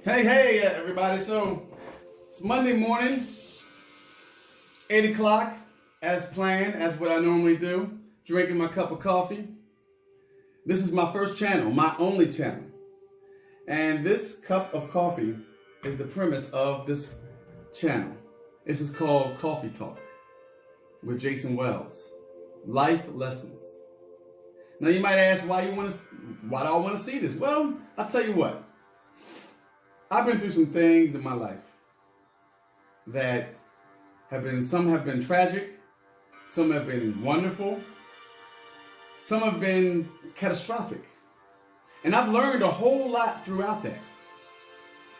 Hey, everybody. So it's Monday morning, 8 o'clock, as planned, as what I normally do, drinking my cup of coffee. This is my first channel, my only channel. And this cup of coffee is the premise of this channel. This is called Coffee Talk with Jason Wells. Life lessons. Now you might ask why do I want to see this? Well, I'll tell you what. I've been through some things in my life that some have been tragic, some have been wonderful, some have been catastrophic. And I've learned a whole lot throughout that.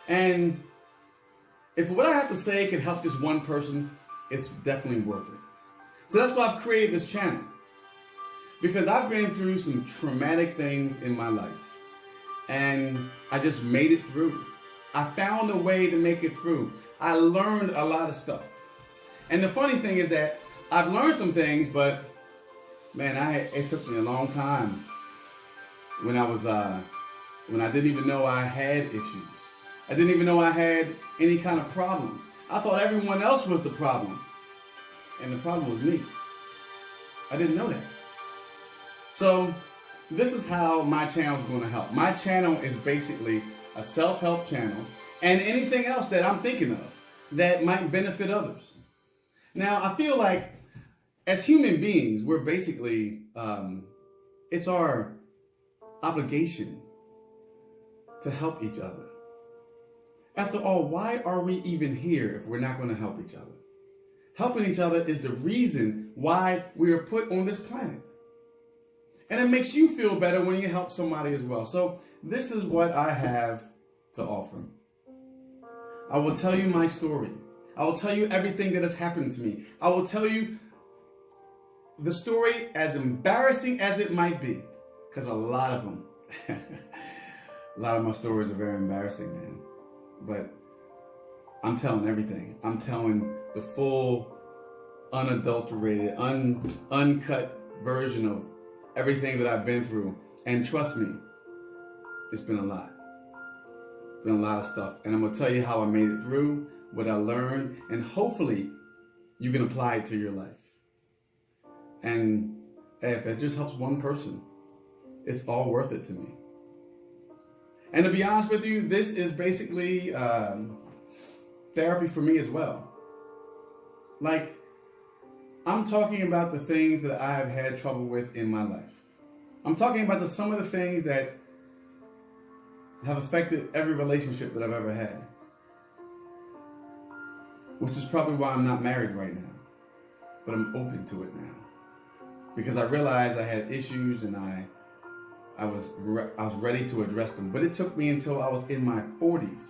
And if what I have to say can help just one person, it's definitely worth it. So that's why I've created this channel. Because I've been through some traumatic things in my life. And I just made it through. I found a way to make it through. I learned a lot of stuff. And the funny thing is that I've learned some things, but man, it took me a long time when I didn't even know I had issues. I didn't even know I had any kind of problems. I thought everyone else was the problem. And the problem was me. I didn't know that. So this is how my channel is going to help. My channel is basically a self-help channel and anything else that I'm thinking of that might benefit others. Now, I feel like as human beings, we're basically, it's our obligation to help each other. After all, why are we even here if we're not going to help each other? Helping each other is the reason why we are put on this planet. And it makes you feel better when you help somebody as well. So this is what I have to offer. I will tell you my story. I will tell you everything that has happened to me. I will tell you the story as embarrassing as it might be. Because a lot of them, a lot of my stories are very embarrassing, man. But I'm telling everything. I'm telling the full, unadulterated, uncut version of everything that I've been through. And trust me, it's been a lot. It's been a lot of stuff. And I'm going to tell you how I made it through, what I learned, and hopefully you can apply it to your life. And if it just helps one person, it's all worth it to me. And to be honest with you, this is basically therapy for me as well. Like, I'm talking about the things that I have had trouble with in my life. I'm talking about some of the things that have affected every relationship that I've ever had. Which is probably why I'm not married right now. But I'm open to it now. Because I realized I had issues and I was ready to address them. But it took me until I was in my 40s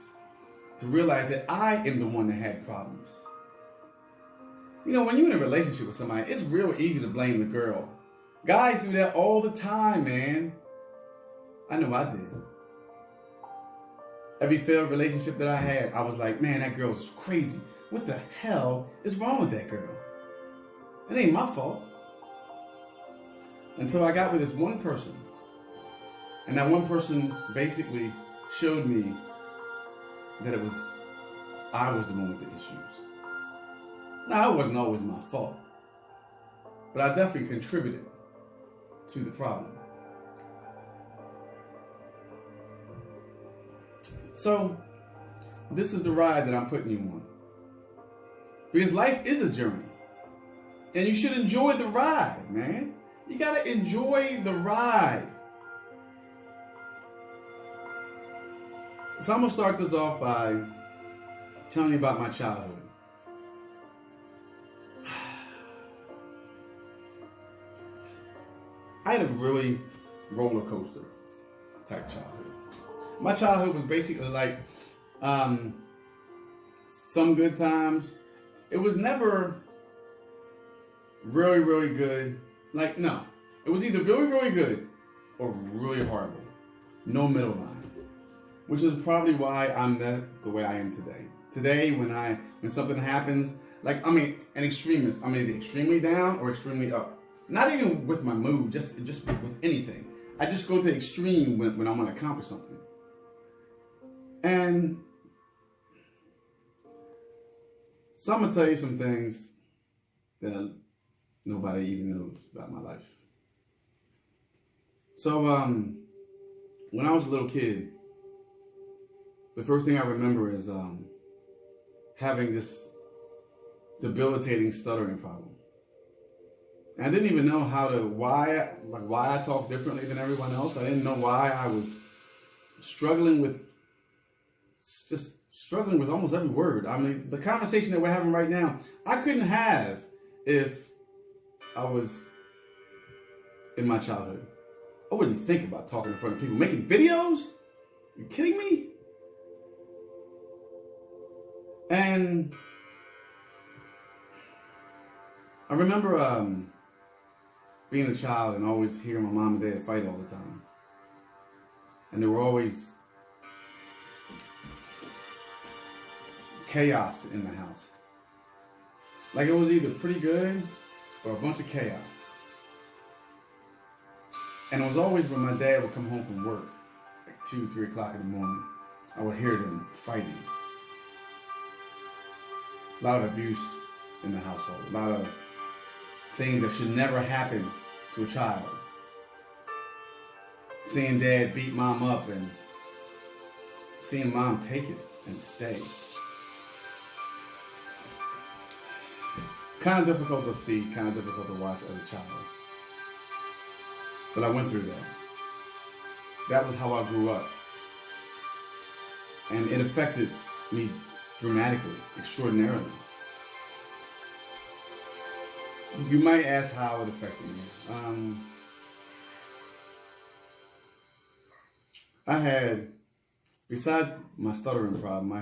to realize that I am the one that had problems. You know, when you're in a relationship with somebody, it's real easy to blame the girl. Guys do that all the time, man. I know I did. Every failed relationship that I had, I was like, man, that girl's crazy. What the hell is wrong with that girl? It ain't my fault. Until I got with this one person. And that one person basically showed me that I was the one with the issues. Now, it wasn't always my fault, but I definitely contributed to the problem. So, this is the ride that I'm putting you on. Because life is a journey. And you should enjoy the ride, man. You gotta enjoy the ride. So I'm gonna start this off by telling you about my childhood. I had a really roller coaster type childhood. My childhood was basically like some good times. It was never really, really good. Like, no. It was either really, really good or really horrible. No middle line. Which is probably why I'm the way I am today. Today, when something happens, like, an extremist. I'm either extremely down or extremely up. Not even with my mood, just with anything. I just go to the extreme when I want to accomplish something. And so I'm going to tell you some things that nobody even knows about my life. So when I was a little kid, the first thing I remember is having this debilitating stuttering problem. And I didn't even know why I talk differently than everyone else. I didn't know why I was struggling with almost every word. I mean, the conversation that we're having right now, I couldn't have if I was in my childhood. I wouldn't think about talking in front of people. Making videos? Are you kidding me? And I remember being a child and always hearing my mom and dad fight all the time. And there were always chaos in the house. Like it was either pretty good or a bunch of chaos. And it was always when my dad would come home from work, like 2, 3 o'clock in the morning, I would hear them fighting. A lot of abuse in the household. A lot of things that should never happen to a child. Seeing dad beat mom up and seeing mom take it and stay. Kind of difficult to see, kind of difficult to watch as a child. But I went through that. That was how I grew up. And it affected me dramatically, extraordinarily. You might ask how it affected me. I had, besides my stuttering problem,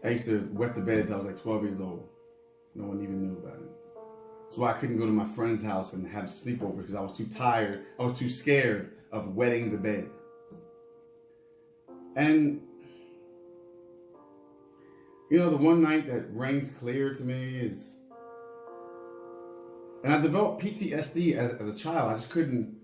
I used to wet the bed until I was like 12 years old. No one even knew about it. So I couldn't go to my friend's house and have sleepovers because I was too tired. I was too scared of wetting the bed. And, you know, the one night that rings clear to me is, and I developed PTSD as a child. I just couldn't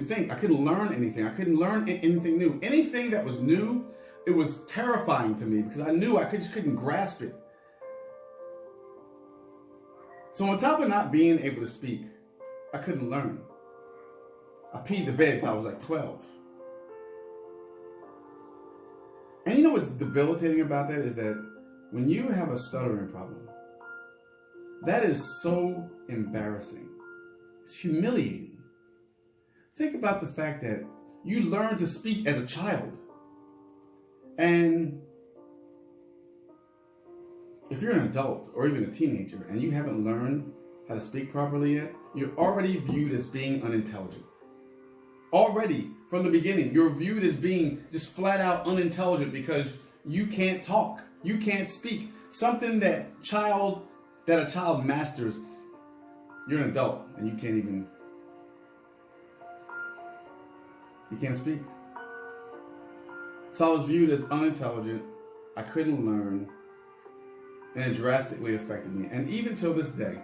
think. I couldn't learn anything. I couldn't learn anything new. Anything that was new, it was terrifying to me because I knew I just couldn't grasp it. So on top of not being able to speak, I couldn't learn. I peed the bed until I was like 12. And you know what's debilitating about that is that when you have a stuttering problem, that is so embarrassing. It's humiliating. Think about the fact that you learned to speak as a child. And if you're an adult or even a teenager and you haven't learned how to speak properly yet, you're already viewed as being unintelligent. Already, from the beginning, you're viewed as being just flat out unintelligent because you can't talk. You can't speak. Something that a child masters, you're an adult and you can't speak. So I was viewed as unintelligent. I couldn't learn. And it drastically affected me. And even till this day,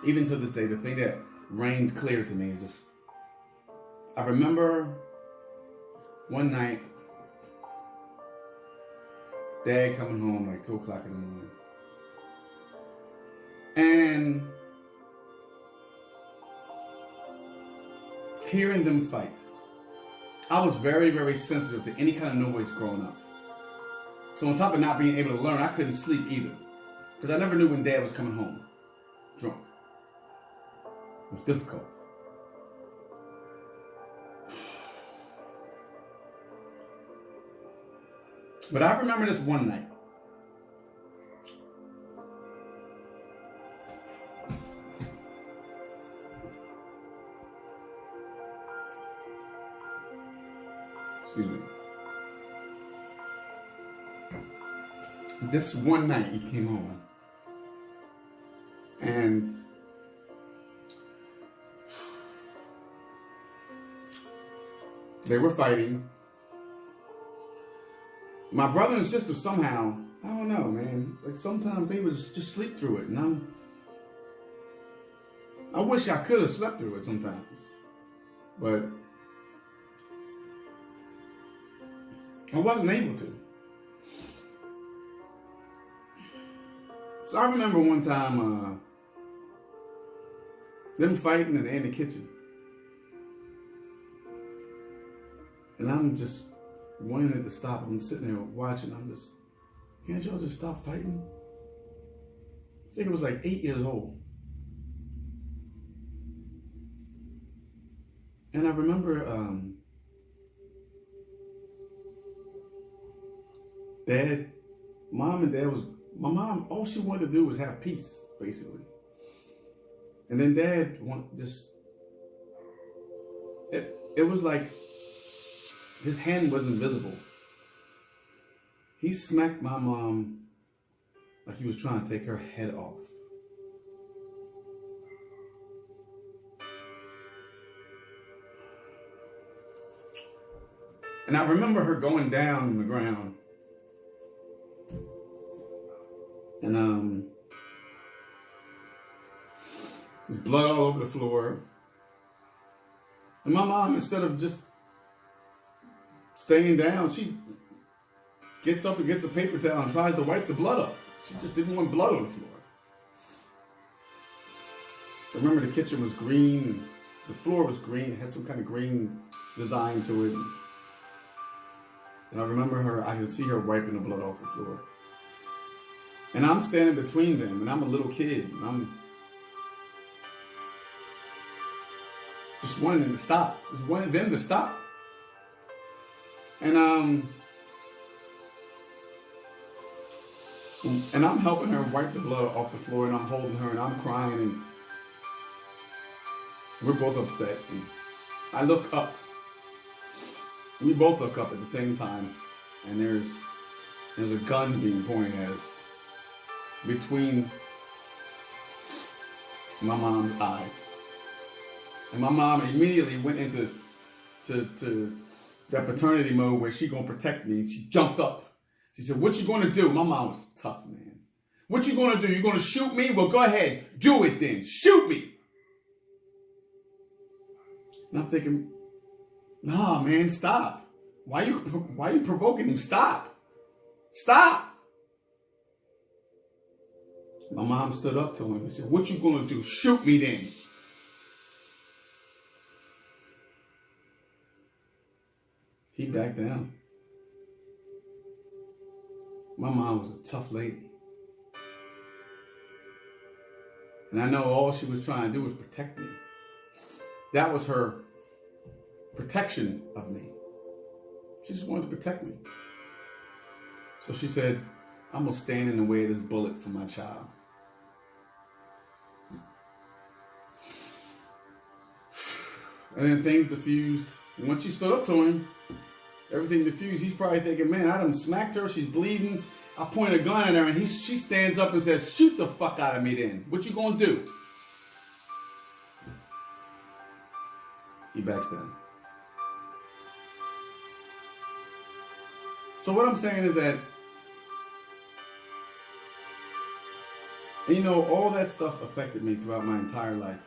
the thing that reigned clear to me is just, I remember one night, Dad coming home like 2 o'clock in the morning. And hearing them fight. I was very, very sensitive to any kind of noise growing up. So on top of not being able to learn, I couldn't sleep either. Because I never knew when Dad was coming home drunk. It was difficult. But I remember this one night. Excuse me. This one night he came home and they were fighting. My brother and sister somehow, I don't know, man, like sometimes they would just sleep through it, and I wish I could have slept through it sometimes. But I wasn't able to. So I remember one time them fighting in the kitchen. And I'm just wanting it to stop. I'm sitting there watching. I'm just, can't y'all just stop fighting? I think it was like 8 years old. And I remember my mom, all she wanted to do was have peace, basically. And then Dad it was like his hand was invisible. He smacked my mom like he was trying to take her head off. And I remember her going down on the ground. And there's blood all over the floor. And my mom, instead of just staying down, she gets up and gets a paper towel and tries to wipe the blood up. She just didn't want blood on the floor. I remember the kitchen was green, and the floor was green. It had some kind of green design to it. And I remember I could see her wiping the blood off the floor. And I'm standing between them, and I'm a little kid, and I'm just wanting them to stop. Just wanting them to stop. And I'm helping her wipe the blood off the floor, and I'm holding her, and I'm crying, and we're both upset. And I look up. We both look up at the same time, and there's a gun being pointed at us between my mom's eyes. And my mom immediately went into that paternity mode where she gonna protect me. She jumped up. She said, "What you gonna do?" My mom was tough, man. "What you gonna do? You gonna shoot me? Well, go ahead. Do it then. Shoot me." And I'm thinking, nah, man, stop. Why you provoking him? Stop. Stop. My mom stood up to him and said, "What you gonna do? Shoot me then." He backed down. My mom was a tough lady. And I know all she was trying to do was protect me. That was her protection of me. She just wanted to protect me. So she said, "I'm going to stand in the way of this bullet for my child." And then things diffused. And when she stood up to him, everything diffused. He's probably thinking, "Man, I done smacked her. She's bleeding. I point a gun at her." And she stands up and says, "Shoot the fuck out of me then. What you going to do?" He backs down. So what I'm saying is that, all that stuff affected me throughout my entire life.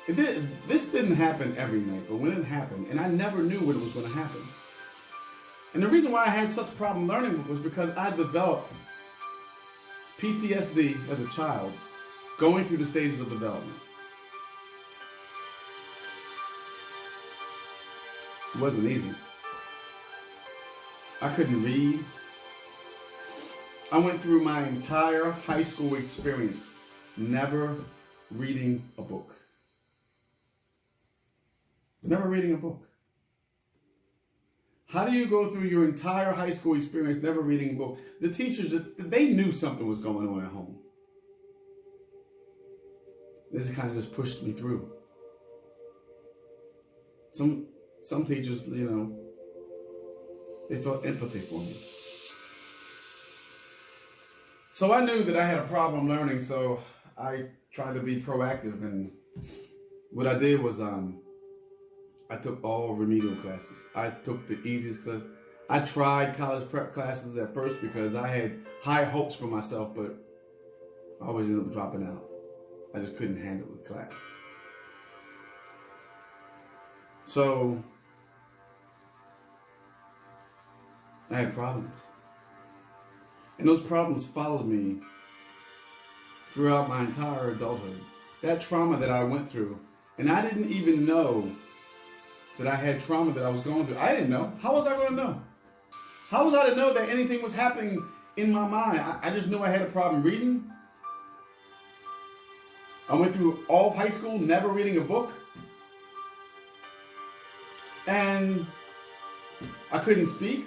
This didn't happen every night, but when it happened, and I never knew when it was going to happen. And the reason why I had such a problem learning was because I developed PTSD as a child, going through the stages of development. It wasn't easy. I couldn't read. I went through my entire high school experience never reading a book. Never reading a book. How do you go through your entire high school experience never reading a book? The teachers, they knew something was going on at home. This kind of just pushed me through. Some teachers, they felt empathy for me. So I knew that I had a problem learning, so I tried to be proactive. And what I did was I took all remedial classes. I took the easiest class. I tried college prep classes at first because I had high hopes for myself, but I always ended up dropping out. I just couldn't handle the class. So I had problems. And those problems followed me throughout my entire adulthood. That trauma that I went through, and I didn't even know that I had trauma that I was going through. I didn't know. How was I going to know? How was I to know that anything was happening in my mind? I just knew I had a problem reading. I went through all of high school never reading a book. And I couldn't speak.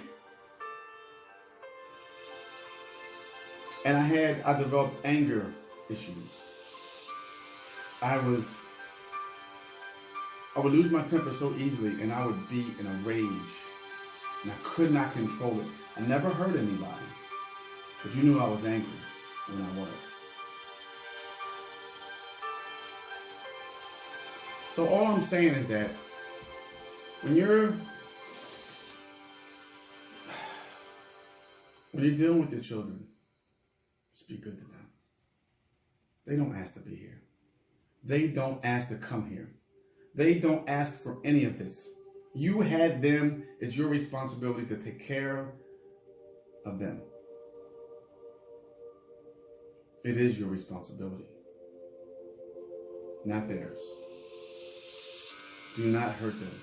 And I developed anger issues. I would lose my temper so easily, and I would be in a rage. And I could not control it. I never hurt anybody. But you knew I was angry when I was. So all I'm saying is that when you're dealing with your children, just be good to them. They don't ask to be here. They don't ask to come here. They don't ask for any of this. You had them. It's your responsibility to take care of them. It is your responsibility, not theirs. Do not hurt them.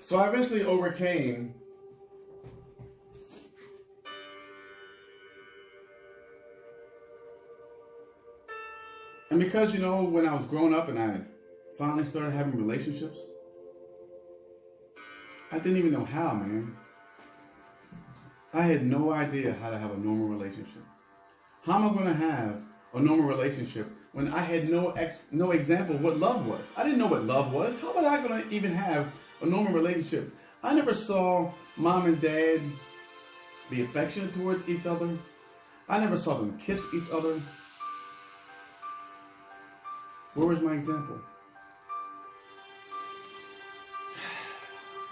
So I eventually overcame and because, when I was growing up and I finally started having relationships, I didn't even know how, man. I had no idea how to have a normal relationship. How am I going to have a normal relationship when I had no example of what love was? I didn't know what love was. How was I going to even have a normal relationship? I never saw mom and dad be affectionate towards each other. I never saw them kiss each other. Where was my example?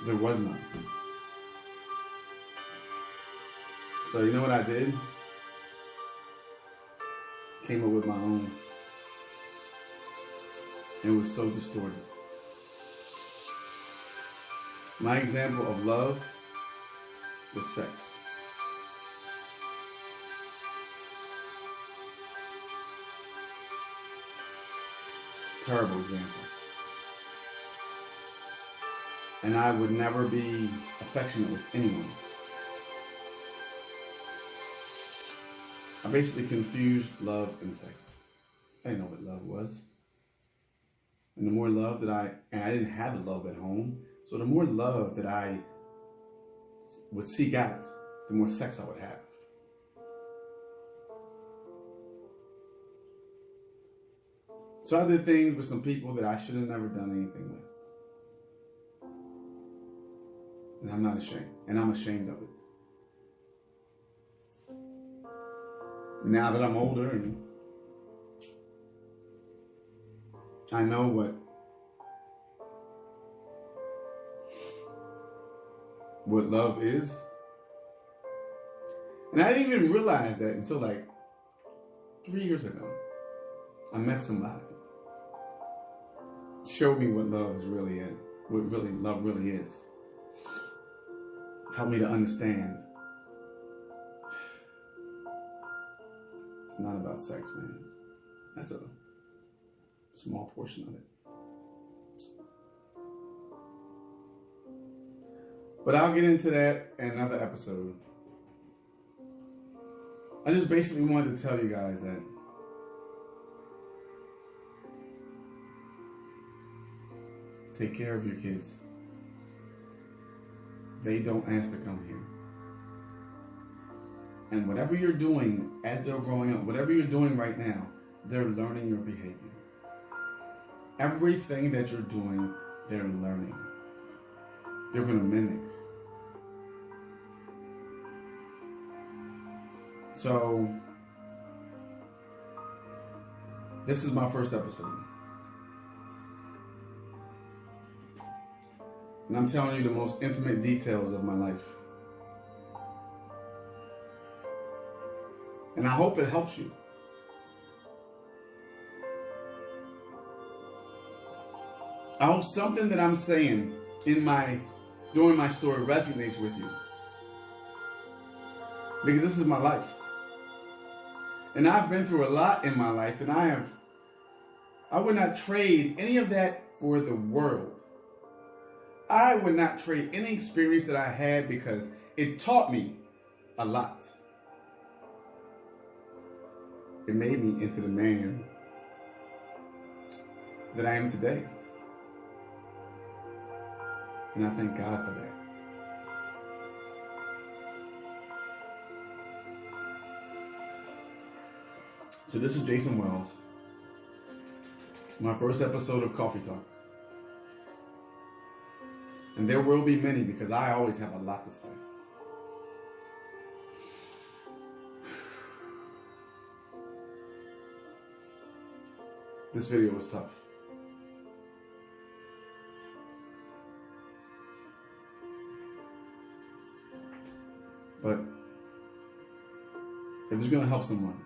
There was none. So you know what I did? Came up with my own. It was so distorted. My example of love was sex. Terrible example. And I would never be affectionate with anyone. I basically confused love and sex. I didn't know what love was. And the more love and I didn't have the love at home, so the more love that I would seek out, the more sex I would have. So I did things with some people that I should have never done anything with. And I'm not ashamed. And I'm ashamed of it. Now that I'm older and I know what love is. And I didn't even realize that until like 3 years ago. I met somebody. Showed me what love is really is. What love really is. Helped me to understand. It's not about sex, man. That's a small portion of it. But I'll get into that in another episode. I just basically wanted to tell you guys that take care of your kids. They don't ask to come here. And whatever you're doing as they're growing up, whatever you're doing right now, they're learning your behavior. Everything that you're doing, they're learning. They're going to mimic. So, this is my first episode. And I'm telling you the most intimate details of my life. And I hope it helps you. I hope something that I'm saying during my story resonates with you. Because this is my life. And I've been through a lot in my life, and I would not trade any of that for the world. I would not trade any experience that I had because it taught me a lot. It made me into the man that I am today. And I thank God for that. So this is Jason Wells. My first episode of Coffee Talk. And there will be many because I always have a lot to say. This video was tough. But if it's going to help someone,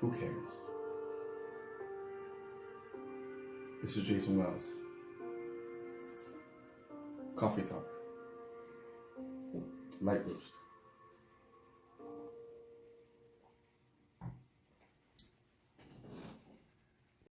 who cares? This is Jason Wells. Coffee Talk. Light roast.